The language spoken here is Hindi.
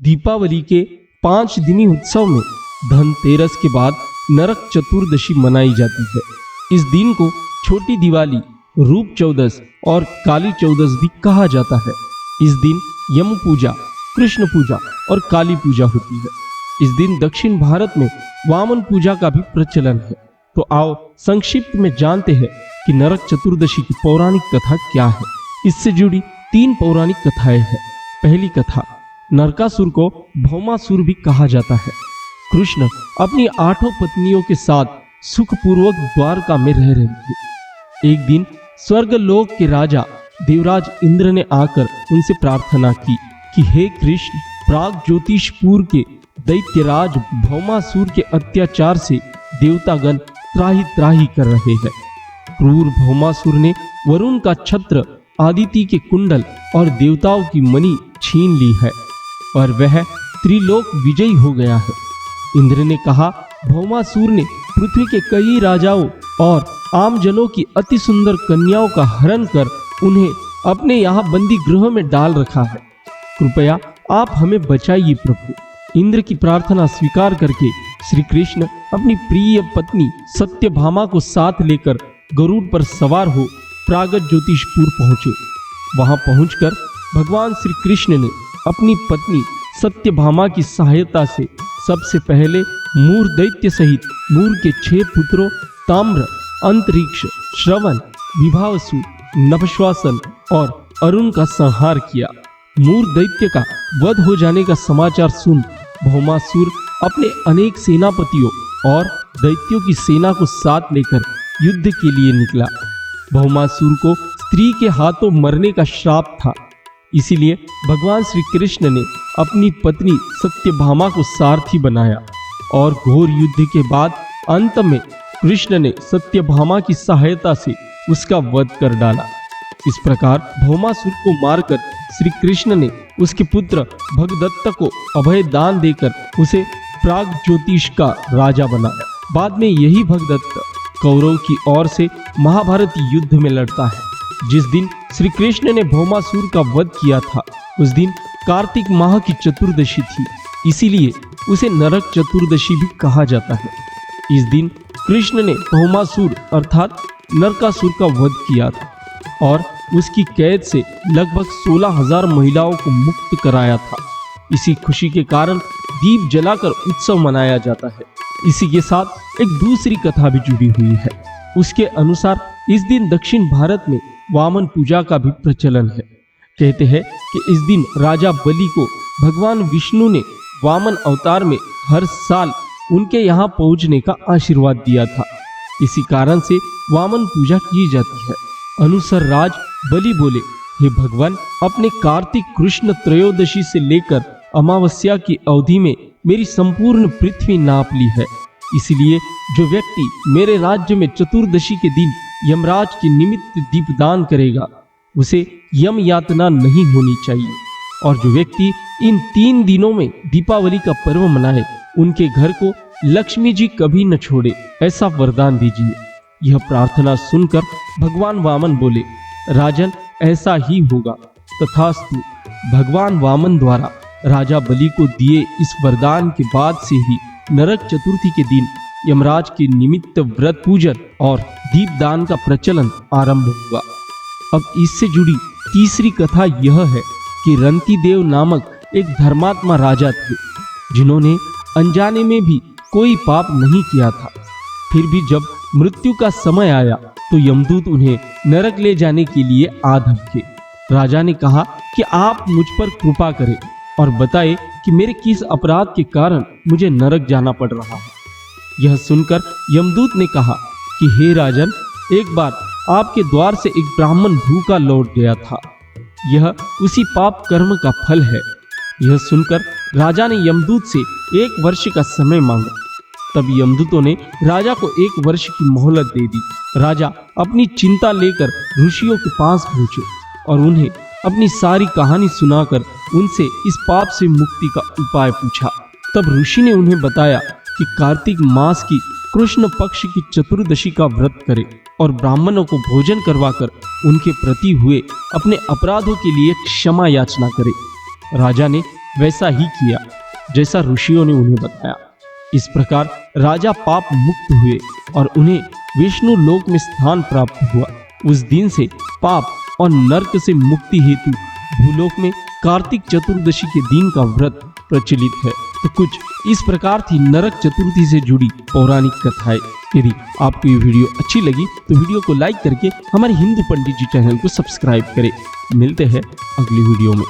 दीपावली के 5 दिनी उत्सव में धनतेरस के बाद नरक चतुर्दशी मनाई जाती है। इस दिन को छोटी दिवाली, रूप चौदस और काली चौदस भी कहा जाता है। इस दिन यम पूजा, कृष्ण पूजा और काली पूजा होती है। इस दिन दक्षिण भारत में वामन पूजा का भी प्रचलन है। तो आओ संक्षिप्त में जानते हैं कि नरक चतुर्दशी की पौराणिक कथा क्या है। इससे जुड़ी 3 पौराणिक कथाएं हैं। पहली कथा, नरकासुर को भौमासुर भी कहा जाता है। कृष्ण अपनी 8 पत्नियों के साथ सुखपूर्वक द्वारका में रह रहे थे। एक दिन स्वर्गलोक के राजा देवराज इंद्र ने आकर उनसे प्रार्थना की कि हे कृष्ण, प्राग ज्योतिषपुर के दैत्यराज भौमासुर के अत्याचार से देवतागण त्राही त्राही कर रहे हैं। क्रूर भौमासुर ने वरुण का छत्र, आदिति के कुंडल और देवताओं की मणि छीन ली है और वह त्रिलोक विजयी हो गया है। इंद्र ने कहा, भौमासुर ने पृथ्वी के कई राजाओं और आम जनों की अति सुंदर कन्याओं का हरण कर उन्हें अपने यहाँ बंदी गृह में डाल रखा है। कृपया आप हमें बचाइए प्रभु। इंद्र की प्रार्थना स्वीकार करके श्री कृष्ण अपनी प्रिय पत्नी सत्यभामा को साथ लेकर गरुड़ पर सवार हो प्रागत ज्योतिषपुर पहुंचे। वहां पहुंचकर भगवान श्री कृष्ण ने अपनी पत्नी सत्यभामा की सहायता से सबसे पहले मूर दैत्य सहित मूर के 6 पुत्रों ताम्र, अंतरिक्ष, श्रवण, विभावसु, नभश्वासन और अरुण का संहार किया। मूर दैत्य का वध हो जाने का समाचार सुन भौमासुर अपने अनेक सेनापतियों और दैत्यों की सेना को साथ लेकर युद्ध के लिए निकला। भौमासुर को स्त्री के हाथों मरने का श्राप था, इसीलिए भगवान श्री कृष्ण ने अपनी पत्नी सत्यभामा को सारथी बनाया और घोर युद्ध के बाद अंत में कृष्ण ने सत्यभामा की सहायता से उसका वध कर डाला। इस प्रकार भौमासुर को मारकर श्री कृष्ण ने उसके पुत्र भगदत्त को अभय दान देकर उसे प्राग ज्योतिष का राजा बनाया। बाद में यही भगदत्त कौरव की ओर से महाभारत युद्ध में लड़ता है। जिस दिन श्री कृष्ण ने भौमासुर का वध किया था उस दिन कार्तिक माह की चतुर्दशी थी, इसीलिए उसे नरक चतुर्दशी भी कहा जाता है। इस दिन कृष्ण ने भौमासुर अर्थात नरकासुर का वध किया था और उसकी कैद से लगभग 16,000 महिलाओं को मुक्त कराया था। इसी खुशी के कारण दीप जलाकर उत्सव मनाया जाता है। इसी के साथ एक दूसरी कथा भी जुड़ी हुई है। उसके अनुसार इस दिन दक्षिण भारत में वामन पूजा का भी प्रचलन है। कहते हैं कि इस दिन राजा बलि को भगवान विष्णु ने वामन अवतार में हर साल उनके यहाँ पहुँचने का आशीर्वाद दिया था। इसी कारण से वामन पूजा की जाती है। अनुसार राज बलि बोले, हे भगवान, अपने कार्तिक कृष्ण त्रयोदशी से लेकर अमावस्या की अवधि में मेरी संपूर्ण पृथ्वी नाप ली है। इसलिए जो व्यक्ति मेरे राज्य में चतुर्दशी के दिन यमराज के निमित्त दीपदान करेगा उसे यम यातना नहीं होनी चाहिए। और जो व्यक्ति इन 3 दिनों में दीपावली का पर्व मनाए उनके घर को लक्ष्मी जी कभी न छोड़े, ऐसा वरदान दीजिए। यह प्रार्थना सुनकर भगवान वामन बोले, राजन, ऐसा ही होगा। तथास्तु। भगवान वामन द्वारा राजा बलि को दिए इस वरदान के बाद से ही नरक चतुर्थी के दिन यमराज के निमित्त व्रत पूजन और दीपदान का प्रचलन आरंभ हुआ। अब इससे जुड़ी तीसरी कथा यह है कि रंतिदेव नामक एक धर्मात्मा राजा थे जिन्होंने अनजाने में भी कोई पाप नहीं किया था। फिर भी जब मृत्यु का समय आया तो यमदूत उन्हें नरक ले जाने के लिए आ धमके। राजा ने कहा कि आप मुझ पर कृपा करें और बताएं कि मेरे किस अपराध के कारण मुझे नरक जाना पड़ रहा है। यह सुनकर यमदूत ने कहा कि हे राजन, एक बार आपके द्वार से एक ब्राह्मण भूखा लौट गया था। यह उसी पाप कर्म का फल है। यह सुनकर राजा ने यमदूत से 1 वर्ष का समय मांगा। तब यमदूतों ने राजा को 1 वर्ष की मोहलत दे दी। राजा अपनी चिंता लेकर ऋषियों के पास पहुंचे और उन्हें अपनी सारी कहानी सुनाकर उनसे इस पाप से मुक्ति का उपाय पूछा। तब ऋषि ने उन्हें बताया कि कार्तिक मास की कृष्ण पक्ष की चतुर्दशी का व्रत करें और ब्राह्मणों को भोजन करवाकर उनके प्रति हुए अपने अपराधों के लिए क्षमा याचना करें। राजा ने वैसा ही किया जैसा ऋषियों ने उन्हें बताया। इस प्रकार राजा पाप मुक्त हुए और उन्हें विष्णु लोक में स्थान प्राप्त हुआ। उस दिन से पाप और नरक से मुक्ति हेतु भूलोक में कार्तिक चतुर्दशी के दिन का व्रत प्रचलित है। तो कुछ इस प्रकार थी नरक चतुर्थी से जुड़ी पौराणिक कथाएं। यदि आपको ये वीडियो अच्छी लगी तो वीडियो को लाइक करके हमारे हिंदू पंडित जी चैनल को सब्सक्राइब करें। मिलते हैं अगली वीडियो में।